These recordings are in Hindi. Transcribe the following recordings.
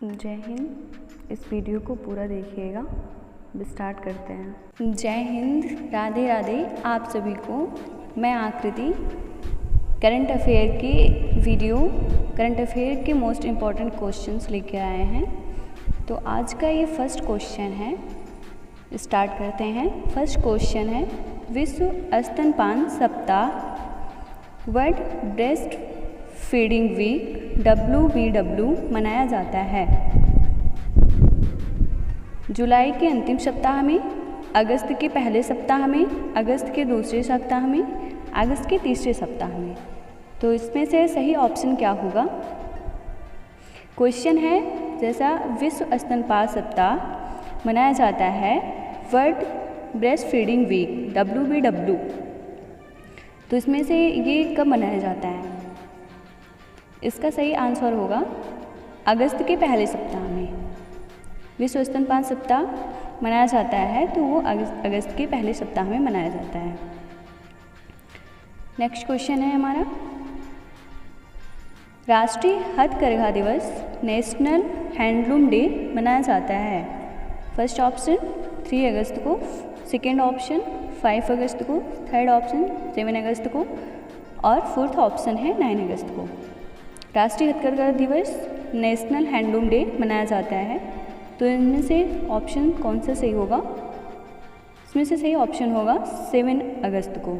जय हिंद। इस वीडियो को पूरा देखिएगा। अब स्टार्ट करते हैं। जय हिंद, राधे राधे आप सभी को। मैं आकृति करंट अफेयर के मोस्ट इम्पॉर्टेंट क्वेश्चंस लेके आए हैं। तो आज का ये फर्स्ट क्वेश्चन है, स्टार्ट करते हैं। फर्स्ट क्वेश्चन है, विश्व स्तनपान सप्ताह world breast feeding week WBW मनाया जाता है जुलाई के अंतिम सप्ताह में, अगस्त के पहले सप्ताह में, अगस्त के दूसरे सप्ताह में, अगस्त के तीसरे सप्ताह में। तो इसमें से सही ऑप्शन क्या होगा? क्वेश्चन है जैसा विश्व स्तनपान सप्ताह मनाया जाता है world breast feeding week WBW, तो इसमें से ये कब मनाया जाता है? इसका सही आंसर होगा अगस्त के पहले सप्ताह में। विश्व स्तनपान सप्ताह मनाया जाता है तो वो अगस्त के पहले सप्ताह में मनाया जाता है। नेक्स्ट क्वेश्चन है हमारा, राष्ट्रीय हथकरघा दिवस नेशनल हैंडलूम डे मनाया जाता है। फर्स्ट ऑप्शन 3 अगस्त को, सेकेंड ऑप्शन 5 अगस्त को, थर्ड ऑप्शन 7 अगस्त को और फोर्थ ऑप्शन है 9 अगस्त को। राष्ट्रीय हथकरघा दिवस नेशनल हैंडलूम डे मनाया जाता है, तो इनमें से ऑप्शन कौन सा सही होगा? इसमें से सही ऑप्शन होगा 7 अगस्त को।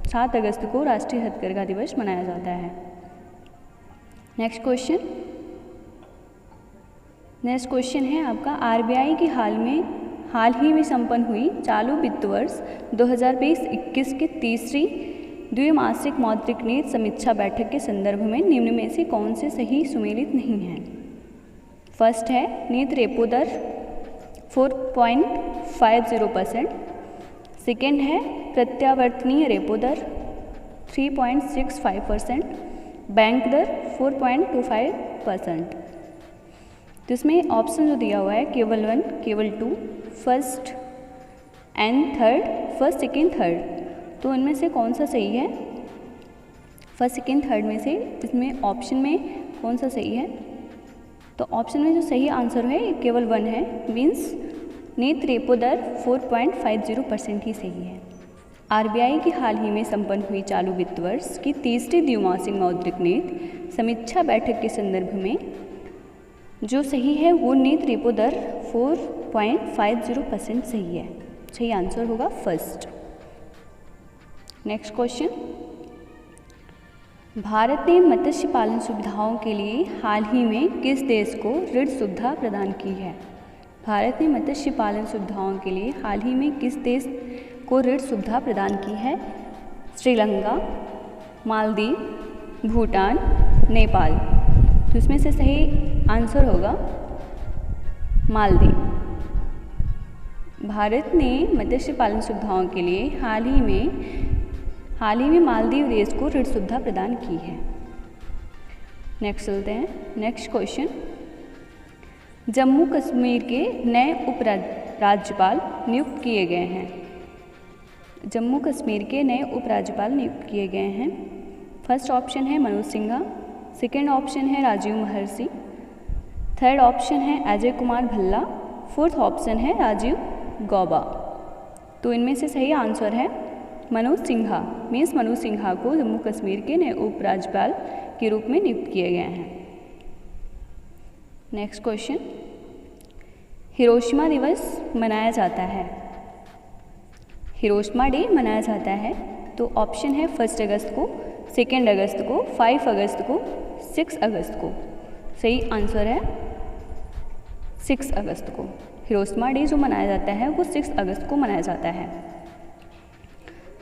7 अगस्त को राष्ट्रीय हथकरघा दिवस मनाया जाता है। नेक्स्ट क्वेश्चन है आपका, RBI की हाल ही में संपन्न हुई चालू वित्त वर्ष 2020-21 की तीसरी द्विमासिक मौद्रिक नीति समीक्षा बैठक के संदर्भ में निम्न में से कौन से सही सुमेलित नहीं है? फर्स्ट है नीति रेपो दर 4.50%, सेकेंड है प्रत्यावर्तनीय रेपो दर 3.65%, बैंक दर 4.25%। तो इसमें ऑप्शन जो दिया हुआ है केवल 1, केवल 2, first and third, first second third, तो इनमें से कौन सा सही है? फर्स्ट सेकेंड थर्ड में से इसमें ऑप्शन में कौन सा सही है? तो ऑप्शन में जो सही आंसर है केवल 1 है, मीन्स नीति रेपो दर 4.50% ही सही है। RBI की हाल ही में संपन्न हुई चालू वित्त वर्ष की तीसरी द्विमासिक मौद्रिक नीति समीक्षा बैठक के संदर्भ में जो सही है वो नीति रेपो दर 4.50% सही है। सही आंसर होगा फर्स्ट। नेक्स्ट क्वेश्चन, भारत ने मत्स्य पालन सुविधाओं के लिए हाल ही में किस देश को ऋण सुविधा प्रदान की है? भारत ने मत्स्य पालन सुविधाओं के लिए हाल ही में किस देश को ऋण सुविधा प्रदान की है? श्रीलंका, मालदीव, भूटान, नेपाल। तो इसमें से सही आंसर होगा मालदीव। भारत ने मत्स्य पालन सुविधाओं के लिए हाल ही में मालदीव देश को ऋण सुविधा प्रदान की है। नेक्स्ट चलते हैं। नेक्स्ट क्वेश्चन, जम्मू कश्मीर के नए उपराज्यपाल नियुक्त किए गए हैं। जम्मू कश्मीर के नए उपराज्यपाल नियुक्त किए गए हैं। फर्स्ट ऑप्शन है मनोज सिन्हा, सेकेंड ऑप्शन है राजीव महर्षि, थर्ड ऑप्शन है अजय कुमार भल्ला, फोर्थ ऑप्शन है राजीव गौबा। तो इनमें से सही आंसर है मनोज सिन्हा, मीन्स मनोज सिन्हा को जम्मू कश्मीर के नए उपराज्यपाल के रूप में नियुक्त किए गए हैं। नेक्स्ट क्वेश्चन, हिरोशिमा दिवस मनाया जाता है। हिरोशिमा डे मनाया जाता है, तो ऑप्शन है 1 अगस्त को, 2 अगस्त को, 5 अगस्त को, 6 अगस्त को। सही आंसर है 6 अगस्त को। हिरोशिमा डे जो मनाया जाता है वो 6 अगस्त को मनाया जाता है।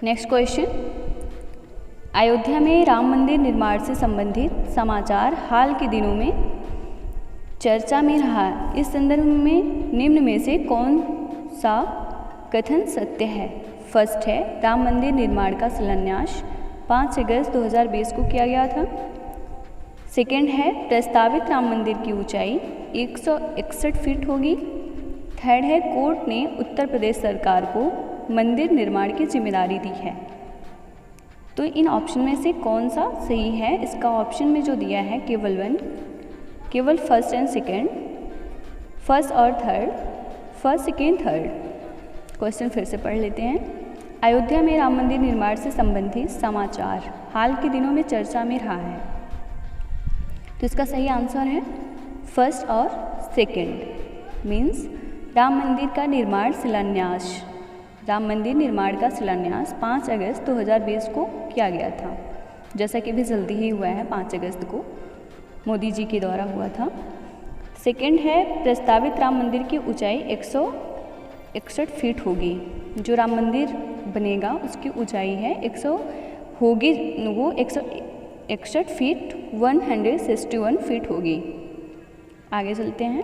नेक्स्ट क्वेश्चन, अयोध्या में राम मंदिर निर्माण से संबंधित समाचार हाल के दिनों में चर्चा में रहा। इस संदर्भ में निम्न में से कौन सा कथन सत्य है? फर्स्ट है राम मंदिर निर्माण का शिलान्यास 5 अगस्त 2020 को किया गया था। सेकेंड है प्रस्तावित राम मंदिर की ऊंचाई 161 फीट होगी। थर्ड है कोर्ट ने उत्तर प्रदेश सरकार को मंदिर निर्माण की जिम्मेदारी दी है। तो इन ऑप्शन में से कौन सा सही है? इसका ऑप्शन में जो दिया है केवल 1, केवल फर्स्ट एंड सेकेंड, फर्स्ट और third, first second third. Question फिर से पढ़ लेते हैं। अयोध्या में राम मंदिर निर्माण से संबंधित समाचार हाल के दिनों में चर्चा में रहा है। तो इसका सही आंसर है फर्स्ट और सेकेंड। मीन्स राम मंदिर का निर्माण शिलान्यास, राम मंदिर निर्माण का शिलान्यास 5 अगस्त 2020 को किया गया था, जैसा कि भी जल्दी ही हुआ है, 5 अगस्त को मोदी जी के द्वारा हुआ था। सेकेंड है प्रस्तावित राम मंदिर की ऊंचाई 161 फीट होगी। जो राम मंदिर बनेगा उसकी ऊंचाई है 100 होगी, वो 161 फीट 161 फीट होगी। आगे चलते हैं।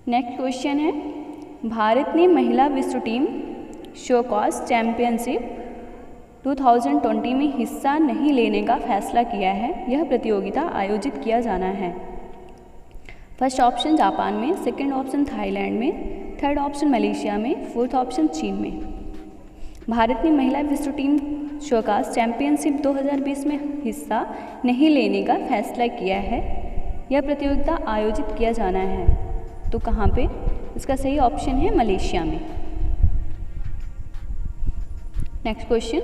नेक्स्ट क्वेश्चन है, भारत ने महिला विश्व टीम शोकॉस चैंपियनशिप 2020 में हिस्सा नहीं लेने का फैसला किया है। यह प्रतियोगिता आयोजित किया जाना है। फर्स्ट ऑप्शन जापान में, सेकंड ऑप्शन थाईलैंड में, थर्ड ऑप्शन मलेशिया में, फोर्थ ऑप्शन चीन में। भारत ने महिला विश्व टीम शोकॉस चैंपियनशिप 2020 में हिस्सा नहीं लेने का फैसला किया है। यह प्रतियोगिता आयोजित किया जाना है। तो कहाँ पे? इसका सही ऑप्शन है मलेशिया में। नेक्स्ट क्वेश्चन,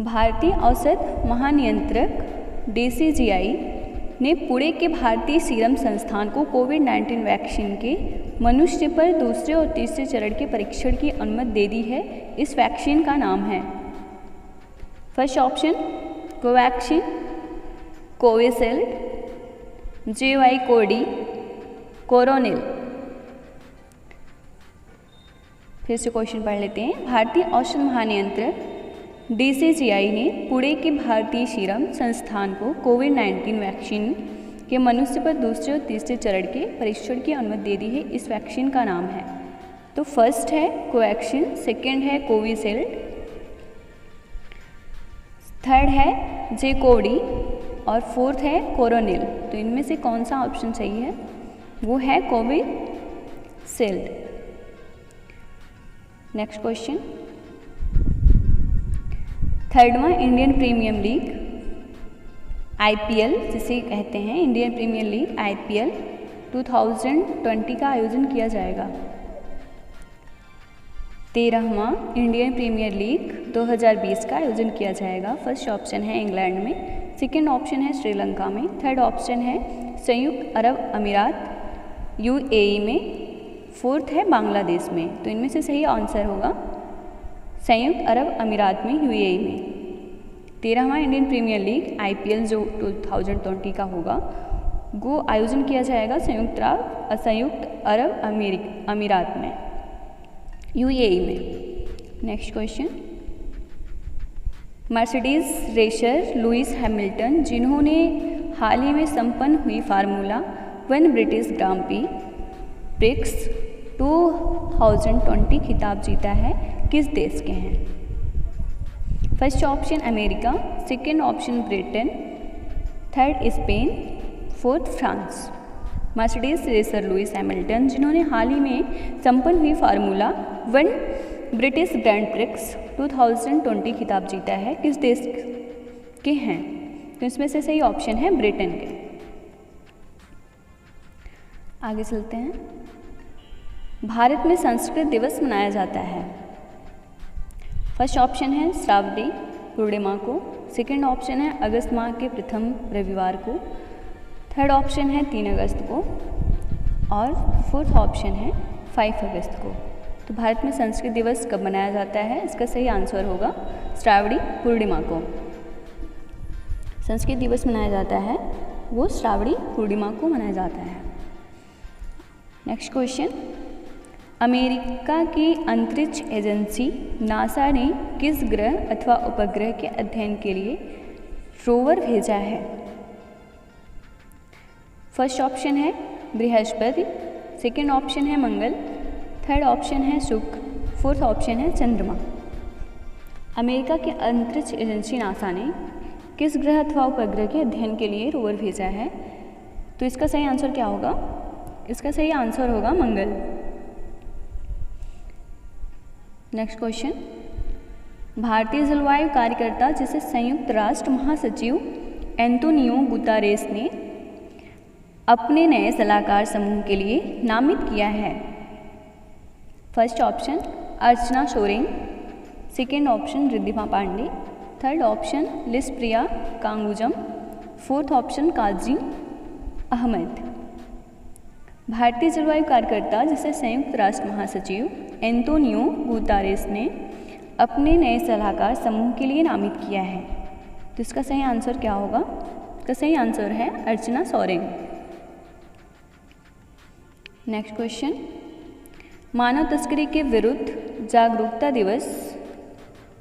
भारतीय औषध महानियंत्रक DCGI ने पुणे के भारतीय सीरम संस्थान को कोविड-19 वैक्सीन के मनुष्य पर दूसरे और तीसरे चरण के परीक्षण की अनुमति दे दी है। इस वैक्सीन का नाम है first option Covaxin, Covishield, JY-CoV-D, Coronil. फिर से क्वेश्चन पढ़ लेते हैं। भारतीय औषध महानियंत्रक DCGI ने पुणे के भारतीय सीरम संस्थान को कोविड-19 वैक्सीन के मनुष्य पर दूसरे और तीसरे चरण के परीक्षण की अनुमति दे दी है। इस वैक्सीन का नाम है, तो फर्स्ट है कोवैक्सीन, सेकेंड है कोविशील्ड, थर्ड है JY-CoV-D और फोर्थ है कोरोनिल। तो इनमें से कौन सा ऑप्शन सही है? वो है कोविशील्ड। नेक्स्ट क्वेश्चन, थर्डवां इंडियन प्रीमियर लीग IPL जिसे कहते हैं, इंडियन प्रीमियर लीग IPL 2020 का आयोजन किया जाएगा। 13वां इंडियन प्रीमियर लीग 2020 का आयोजन किया जाएगा। फर्स्ट ऑप्शन है इंग्लैंड में, सेकेंड ऑप्शन है श्रीलंका में, थर्ड ऑप्शन है संयुक्त अरब अमीरात UAE में, फोर्थ है बांग्लादेश में। तो इनमें से सही आंसर होगा संयुक्त अरब अमीरात में, UAE में। 13वां इंडियन प्रीमियर लीग IPL जो 2020 का होगा वो आयोजन किया जाएगा संयुक्त अरब अमीरात में, UAE में। Next question, Mercedes racer Lewis Hamilton जिन्होंने हाल ही में संपन्न हुई फार्मूला 1 ब्रिटिश ग्रां प्रिक्स 2020 खिताब जीता है, किस देश के हैं? First option America, second option Britain, third Spain, fourth France. Mercedes racer Lewis Hamilton जिन्होंने हाल ही में संपन्न हुई फार्मूला 1 ब्रिटिश ग्रैंड प्रिक्स 2020 खिताब जीता है, किस देश के हैं? तो इसमें से सही ऑप्शन है ब्रिटेन के। आगे चलते हैं। भारत में संस्कृत दिवस मनाया जाता है। फर्स्ट ऑप्शन है श्रावणी पूर्णिमा को, सेकेंड ऑप्शन है अगस्त माह के प्रथम रविवार को, थर्ड ऑप्शन है 3 अगस्त को और फोर्थ ऑप्शन है 5 अगस्त को। तो भारत में संस्कृत दिवस कब मनाया जाता है? इसका सही आंसर होगा श्रावणी पूर्णिमा को। संस्कृत दिवस मनाया जाता है वो श्रावणी पूर्णिमा को मनाया जाता है। नेक्स्ट क्वेश्चन, अमेरिका की अंतरिक्ष एजेंसी नासा ने किस ग्रह अथवा उपग्रह के अध्ययन के लिए रोवर भेजा है? फर्स्ट ऑप्शन है बृहस्पति, सेकेंड ऑप्शन है मंगल, थर्ड ऑप्शन है शुक्र, फोर्थ ऑप्शन है चंद्रमा। अमेरिका की अंतरिक्ष एजेंसी नासा ने किस ग्रह अथवा उपग्रह के अध्ययन के लिए रोवर भेजा है? तो इसका सही आंसर क्या होगा? इसका सही आंसर होगा मंगल। नेक्स्ट क्वेश्चन, भारतीय जलवायु कार्यकर्ता जिसे संयुक्त राष्ट्र महासचिव एंटोनियो गुतारेस ने अपने नए सलाहकार समूह के लिए नामित किया है? First option Archana Soren, second option Riddhima Pandey, third option Licypriya Kangujam, fourth option Kazi Ahmed. भारतीय जलवायु कार्यकर्ता जिसे संयुक्त राष्ट्र महासचिव एंटोनियो गुतारेस ने अपने नए सलाहकार समूह के लिए नामित किया है, तो इसका सही आंसर क्या होगा? इसका सही आंसर है अर्चना सोरेन। नेक्स्ट क्वेश्चन, मानव तस्करी के विरुद्ध जागरूकता दिवस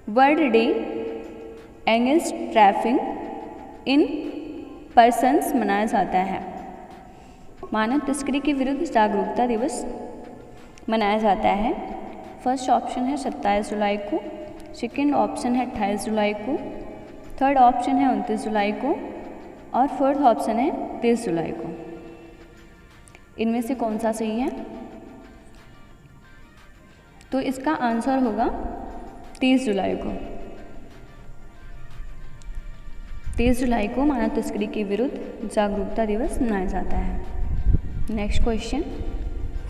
world day against trafficking in persons मनाया जाता है। मानव तस्करी के विरुद्ध जागरूकता दिवस मनाया जाता है। फर्स्ट ऑप्शन है 27 जुलाई को, सेकेंड ऑप्शन है 28 जुलाई को, थर्ड ऑप्शन है 29 जुलाई को और फोर्थ ऑप्शन है 30 जुलाई को। इनमें से कौन सा सही है? तो इसका आंसर होगा 30 जुलाई को। 30 जुलाई को मानव तस्करी के विरुद्ध जागरूकता दिवस मनाया जाता है। नेक्स्ट क्वेश्चन,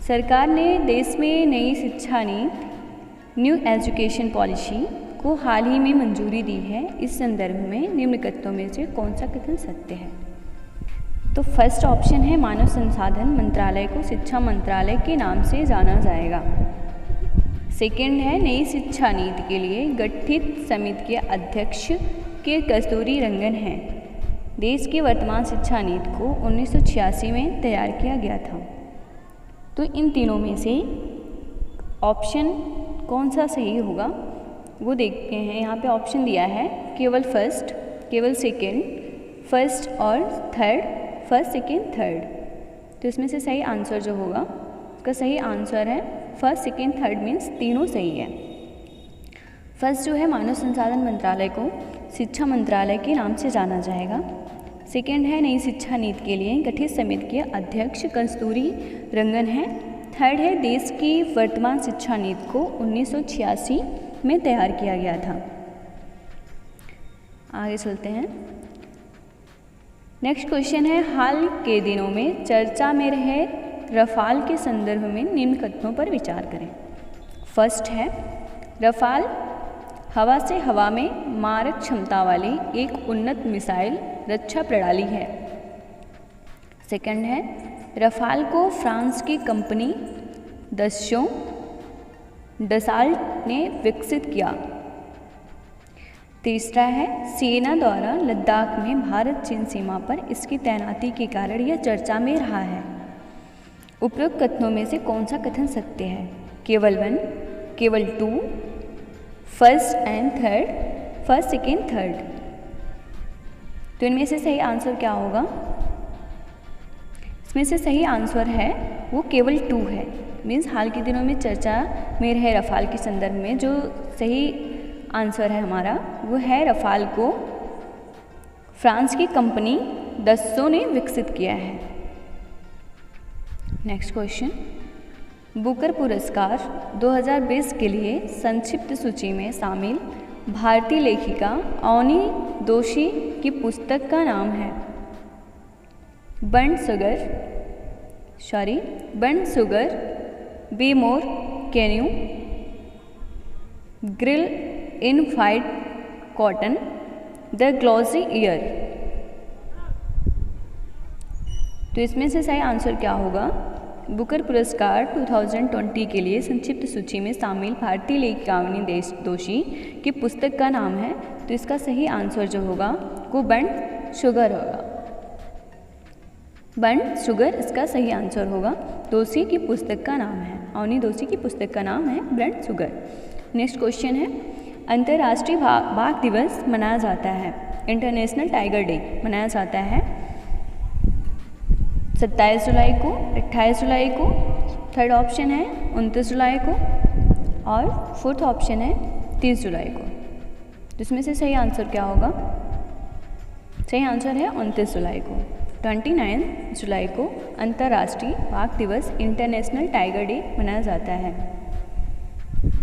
सरकार ने देश में नई शिक्षा नीति न्यू एजुकेशन पॉलिसी को हाल ही में मंजूरी दी है। इस संदर्भ में निम्न कथनों में से कौन सा कथन सत्य है? तो फर्स्ट ऑप्शन है मानव संसाधन मंत्रालय को शिक्षा मंत्रालय के नाम से जाना जाएगा। सेकेंड है नई शिक्षा नीति के लिए गठित समिति के अध्यक्ष के कस्तूरी रंगन हैं। देश की वर्तमान शिक्षा नीति को 1986 में तैयार किया गया था। तो इन तीनों में से ऑप्शन कौन सा सही होगा वो देखते हैं। यहाँ पे ऑप्शन दिया है केवल फर्स्ट, केवल सेकेंड, फर्स्ट और थर्ड, फर्स्ट सेकेंड थर्ड। तो इसमें से सही आंसर जो होगा उसका सही आंसर है फर्स्ट सेकेंड थर्ड, मीन्स तीनों सही है। फर्स्ट जो है मानव संसाधन मंत्रालय को शिक्षा मंत्रालय के नाम से जाना जाएगा। सेकेंड है नई शिक्षा नीति के लिए गठित समिति के अध्यक्ष कस्तूरी रंगन हैं। थर्ड है देश की वर्तमान शिक्षा नीति को 1986 में तैयार किया गया था। आगे चलते हैं। नेक्स्ट क्वेश्चन है हाल के दिनों में चर्चा में रहे रफाल के संदर्भ में निम्न कथनों पर विचार करें। फर्स्ट है रफाल हवा से हवा में मारक क्षमता वाली एक उन्नत मिसाइल रक्षा प्रणाली है। सेकंड है रफाल को फ्रांस की कंपनी डसाल्ट ने विकसित किया। तीसरा है सेना द्वारा लद्दाख में भारत चीन सीमा पर इसकी तैनाती के कारण यह चर्चा में रहा है। उपरोक्त कथनों में से कौन सा कथन सत्य है? केवल 1, केवल 2, first and third, first second third. तो इनमें से सही आंसर क्या होगा? इसमें से सही आंसर है वो केवल 2 है। मीन्स हाल के दिनों में चर्चा में रहे रफाल के संदर्भ में जो सही आंसर है हमारा वो है रफाल को फ्रांस की कंपनी डसो ने विकसित किया है। नेक्स्ट क्वेश्चन, बुकर पुरस्कार 2020 के लिए संक्षिप्त सूची में शामिल भारतीय लेखिका अवनी दोषी की पुस्तक का नाम है? Burn sugar, be more can you, grill in white cotton, the glossy year. तो इसमें से सही आंसर क्या होगा? बुकर पुरस्कार 2020 के लिए संक्षिप्त सूची में शामिल भारतीय लेखिका अवनी दोषी की पुस्तक का नाम है। तो इसका सही आंसर जो होगा वो बर्न शुगर होगा। बर्न शुगर इसका सही आंसर होगा। दोषी की पुस्तक का नाम है, अवनी दोषी की पुस्तक का नाम है बर्न शुगर। नेक्स्ट क्वेश्चन है अंतर्राष्ट्रीय बाघ दिवस मनाया जाता है, इंटरनेशनल टाइगर डे मनाया जाता है 27 जुलाई को, 28 जुलाई को, थर्ड ऑप्शन है 29 जुलाई को और फोर्थ ऑप्शन है 30 जुलाई को। जिसमें से सही आंसर क्या होगा? सही आंसर है 29 जुलाई को। 29 जुलाई को अंतर्राष्ट्रीय बाघ दिवस इंटरनेशनल टाइगर डे मनाया जाता है।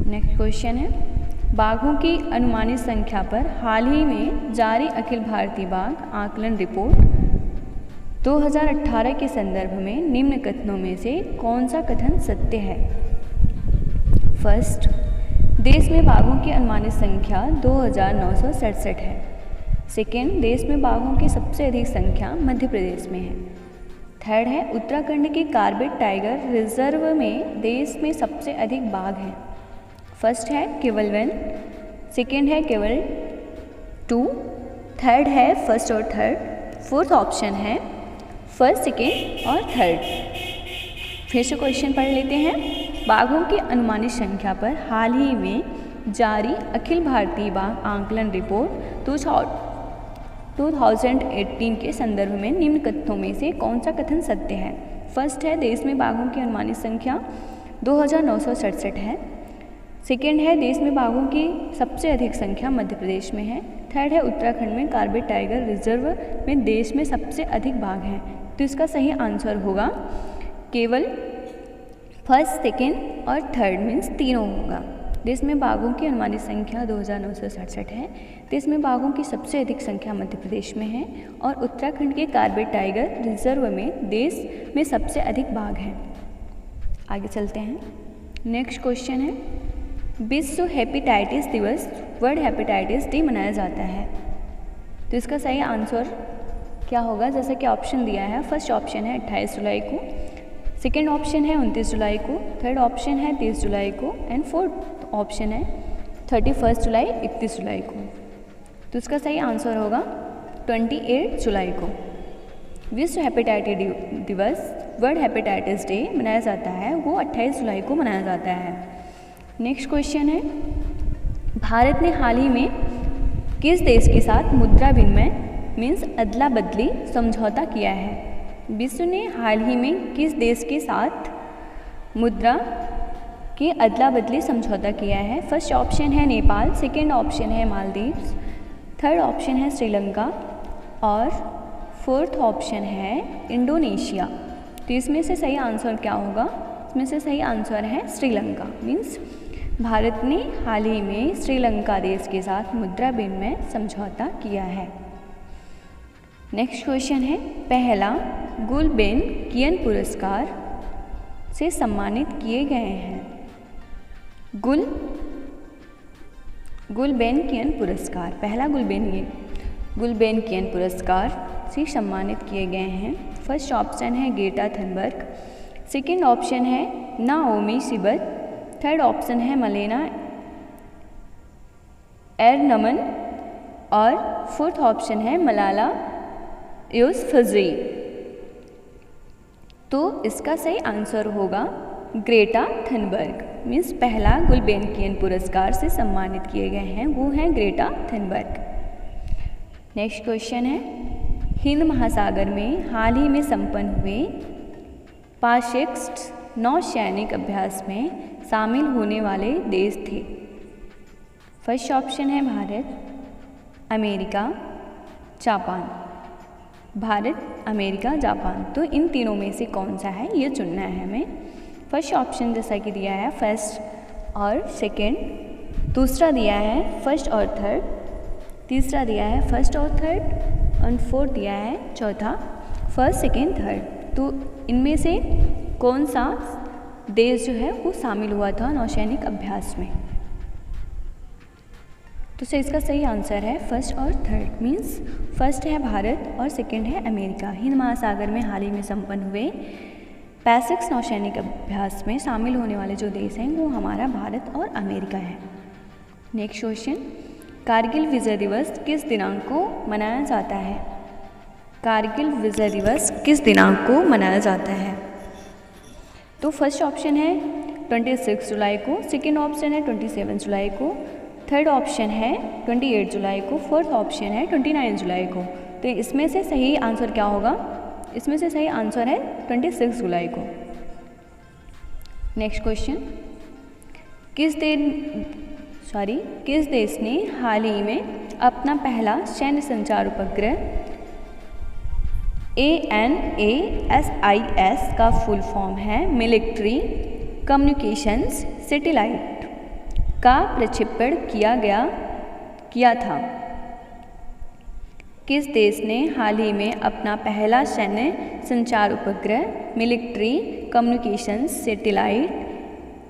नेक्स्ट क्वेश्चन है बाघों की अनुमानित संख्या पर हाल ही में जारी अखिल भारतीय बाघ आकलन रिपोर्ट 2018 के संदर्भ में निम्न कथनों में से कौन सा कथन सत्य है? फर्स्ट, देश में बाघों की अनुमानित संख्या 2967 है। सेकेंड, देश में बाघों की सबसे अधिक संख्या मध्य प्रदेश में है। थर्ड है, उत्तराखंड के कार्बेट टाइगर रिजर्व में देश में सबसे अधिक बाघ हैं। फर्स्ट है केवल 1, सेकेंड है केवल 2, थर्ड है फर्स्ट और थर्ड, फोर्थ ऑप्शन है फर्स्ट, सेकेंड और थर्ड। फिर से क्वेश्चन पढ़ लेते हैं। बाघों की अनुमानित संख्या पर हाल ही में जारी अखिल भारतीय बाघ आंकलन रिपोर्ट 2018 के संदर्भ में निम्न कथनों में से कौन सा कथन सत्य है? फर्स्ट है, देश में बाघों की अनुमानित संख्या 2967 है। सेकेंड है, देश में बाघों की सबसे अधिक संख्या मध्य प्रदेश में है। थर्ड है, उत्तराखंड में कार्बेट टाइगर रिजर्व में देश में सबसे अधिक बाघ हैं। तो इसका सही आंसर होगा केवल फर्स्ट, सेकेंड और थर्ड, मीन्स तीनों होगा। देश में बाघों की अनुमानित संख्या 2967 है। देश में बाघों की सबसे अधिक संख्या मध्य प्रदेश में है और उत्तराखंड के कार्बेट टाइगर रिजर्व में देश में सबसे अधिक बाघ हैं। आगे चलते हैं। नेक्स्ट क्वेश्चन है, विश्व हेपेटाइटिस दिवस वर्ल्ड हेपेटाइटिस डे मनाया जाता है। तो इसका सही आंसर क्या होगा? जैसा कि ऑप्शन दिया है, फर्स्ट ऑप्शन है 28 जुलाई को, सेकेंड ऑप्शन है 29 जुलाई को, थर्ड ऑप्शन है 30 जुलाई को एंड फोर्थ ऑप्शन है 31 जुलाई 31 जुलाई को। तो इसका सही आंसर होगा 28 जुलाई को। विश्व हेपेटाइटिस दिवस वर्ल्ड हेपेटाइटिस डे मनाया जाता है, वो 28 जुलाई को मनाया जाता है। नेक्स्ट क्वेश्चन है, भारत ने हाल ही में किस देश के साथ मुद्रा विनिमय मीन्स अदला बदली समझौता किया है? विश्व ने हाल ही में किस देश के साथ मुद्रा की अदला बदली समझौता किया है? फर्स्ट ऑप्शन है नेपाल, सेकेंड ऑप्शन है मालदीव्स, थर्ड ऑप्शन है श्रीलंका और फोर्थ ऑप्शन है इंडोनेशिया। तो इसमें से सही आंसर क्या होगा? इसमें से सही आंसर है श्रीलंका। मीन्स भारत ने हाल ही में श्रीलंका देश के साथ मुद्रा विनिमय समझौता किया है। नेक्स्ट क्वेश्चन है, पहला गुलबेनकियन पुरस्कार से सम्मानित किए गए हैं। गुलबेनकियन पुरस्कार, पहला गुलबेनकियन पुरस्कार से सम्मानित किए गए हैं। फर्स्ट ऑप्शन है ग्रेटा थनबर्ग, सेकेंड ऑप्शन है नाओमी सिबत, थर्ड ऑप्शन है मलेना एरनमन और फोर्थ ऑप्शन है मलाला यूसुफजई। तो इसका सही आंसर होगा ग्रेटा थनबर्ग। मीन्स पहला गुलबेनकियन पुरस्कार से सम्मानित किए गए हैं वो हैं ग्रेटा थनबर्ग। नेक्स्ट क्वेश्चन है, हिंद महासागर में हाल ही में संपन्न हुए पाशेक्स नौसैनिक अभ्यास में शामिल होने वाले देश थे। फर्स्ट ऑप्शन है Bharat, America, Japan. Bharat, America, Japan. तो इन तीनों में से कौन सा है ये चुनना है हमें। फर्स्ट ऑप्शन जैसा कि दिया है फर्स्ट और सेकेंड, दूसरा दिया है फर्स्ट और थर्ड, तीसरा दिया है फर्स्ट और थर्ड और फोर्थ दिया है चौथा फर्स्ट, सेकेंड, थर्ड। तो इनमें से कौन सा देश जो है वो शामिल हुआ था नौसैनिक अभ्यास में? तो इसका सही आंसर है फर्स्ट और थर्ड। मीन्स फर्स्ट है भारत और सेकंड है अमेरिका। हिंद महासागर में हाल ही में संपन्न हुए पैसिक्स नौसैनिक अभ्यास में शामिल होने वाले जो देश हैं वो हमारा भारत और अमेरिका है। नेक्स्ट क्वेश्चन, कारगिल विजय दिवस किस दिनांक को मनाया जाता है? कारगिल विजय दिवस किस दिनांक को मनाया जाता है? तो फर्स्ट ऑप्शन है 26 जुलाई को, सेकेंड ऑप्शन है 27 जुलाई को, थर्ड ऑप्शन है 28 जुलाई को, फोर्थ ऑप्शन है 29 जुलाई को। तो इसमें से सही आंसर क्या होगा? इसमें से सही आंसर है 26 जुलाई को। नेक्स्ट क्वेश्चन, किस देश ने हाल ही में अपना पहला सैन्य संचार उपग्रह ANASIS का फुल फॉर्म है मिलिट्री कम्युनिकेशंस सैटेलाइट का प्रक्षेपण किया था? किस देश ने हाल ही में अपना पहला सैन्य संचार उपग्रह military communications satellite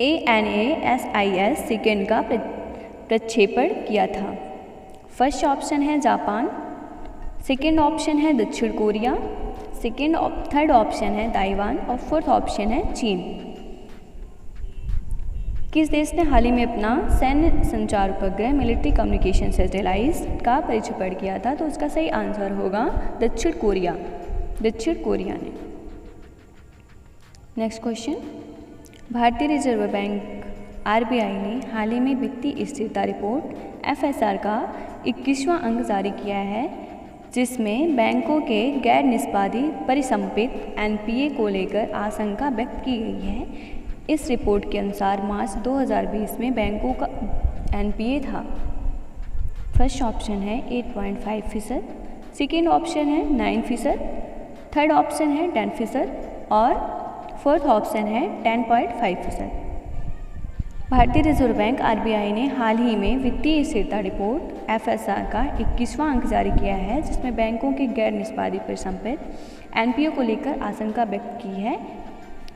ANASIS second का प्रक्षेपण किया था? फर्स्ट ऑप्शन है जापान, सेकेंड ऑप्शन है दक्षिण कोरिया, थर्ड ऑप्शन है ताइवान और फोर्थ ऑप्शन है चीन। किस देश ने हाल ही में अपना सैन्य संचार उपग्रह मिलिट्री कम्युनिकेशन सैटेलाइट का प्रक्षेपण किया था? तो उसका सही आंसर होगा दक्षिण कोरिया ने। नेक्स्ट क्वेश्चन, भारतीय रिजर्व बैंक RBI ने हाल ही में वित्तीय स्थिरता रिपोर्ट FSR का 21वां अंक जारी किया है, जिसमें बैंकों के गैर निष्पादी परिसंपित NPA को लेकर आशंका व्यक्त की गई है। इस रिपोर्ट के अनुसार मार्च 2020 में बैंकों का NPA था। फर्स्ट ऑप्शन है 8.5%, सेकेंड ऑप्शन है 9%, थर्ड ऑप्शन है 10% और फोर्थ ऑप्शन है 10.5%। भारतीय रिजर्व बैंक RBI ने हाल ही में वित्तीय स्थिरता रिपोर्ट FSR का 21वां अंक जारी किया है, जिसमें बैंकों के गैर निष्पादी परिसंपित NPA को लेकर आशंका व्यक्त की है।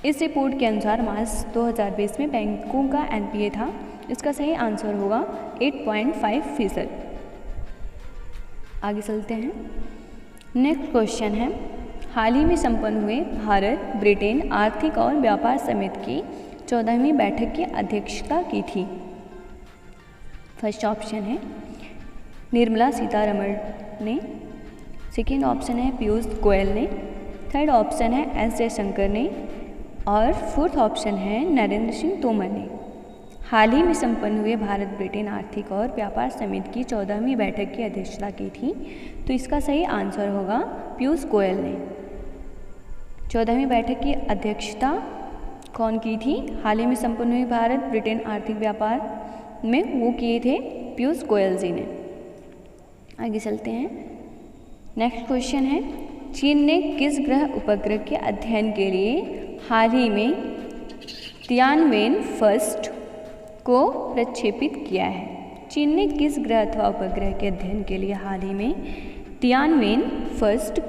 इस रिपोर्ट के अनुसार मार्च 2020 में बैंकों का NPA था। इसका सही आंसर होगा 8.5%। आगे चलते हैं। नेक्स्ट क्वेश्चन है, हाल ही में संपन्न हुए भारत ब्रिटेन आर्थिक और व्यापार समिति की 14वीं बैठक की अध्यक्षता की थी? फर्स्ट ऑप्शन है निर्मला सीतारमण ने, सेकेंड ऑप्शन है पीयूष गोयल ने, थर्ड ऑप्शन है S जयशंकर ने और फोर्थ ऑप्शन है नरेंद्र सिंह तोमर ने। हाल ही में संपन्न हुए भारत ब्रिटेन आर्थिक और व्यापार समिति की 14वीं बैठक की अध्यक्षता की थी, तो इसका सही आंसर होगा पीयूष गोयल ने। 14वीं बैठक की अध्यक्षता कौन की थी? हाल ही में संपन्न हुई भारत ब्रिटेन आर्थिक व्यापार में वो किए थे पीयूष गोयल जी ने। आगे चलते हैं। नेक्स्ट क्वेश्चन है, चीन ने किस ग्रह उपग्रह के अध्ययन के लिए हाल ही में तियानवेन फर्स्ट को प्रक्षेपित किया है? चीन ने किस ग्रह अथवा उपग्रह के अध्ययन के लिए हाल ही में तियानवेन फर्स्ट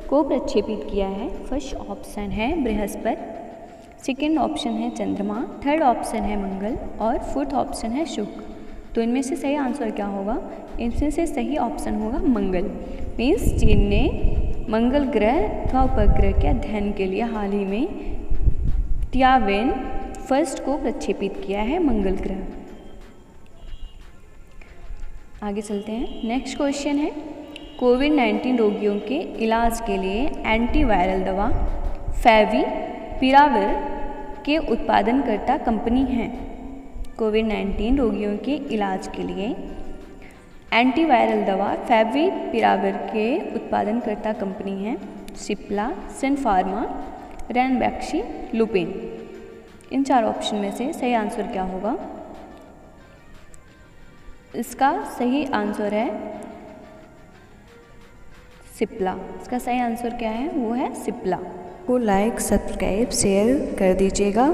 को प्रक्षेपित किया है? फर्स्ट ऑप्शन है बृहस्पति, सेकेंड ऑप्शन है चंद्रमा, थर्ड ऑप्शन है मंगल और फोर्थ ऑप्शन है शुक्र। तो इनमें से सही आंसर क्या होगा? इनमें से सही ऑप्शन होगा मंगल। मीन्स चीन ने मंगल ग्रह अथवा उपग्रह के अध्ययन के लिए हाल ही में तियानवेन फर्स्ट को प्रक्षेपित किया है मंगल ग्रह। आगे चलते हैं। नेक्स्ट क्वेश्चन है, कोविड-19 रोगियों के इलाज के लिए एंटीवायरल दवा फेविपिराविर के उत्पादनकर्ता कंपनी है? कोविड-19 रोगियों के इलाज के लिए एंटीवायरल दवा फेविपिराविर के उत्पादनकर्ता कंपनी है सिप्ला, सन फार्मा, रैनबैक्सी, लुपिन। इन चार ऑप्शन में से सही आंसर क्या होगा? इसका सही आंसर है सिप्ला। इसका सही आंसर क्या है? वो है सिप्ला। को लाइक, सब्सक्राइब, शेयर कर दीजिएगा।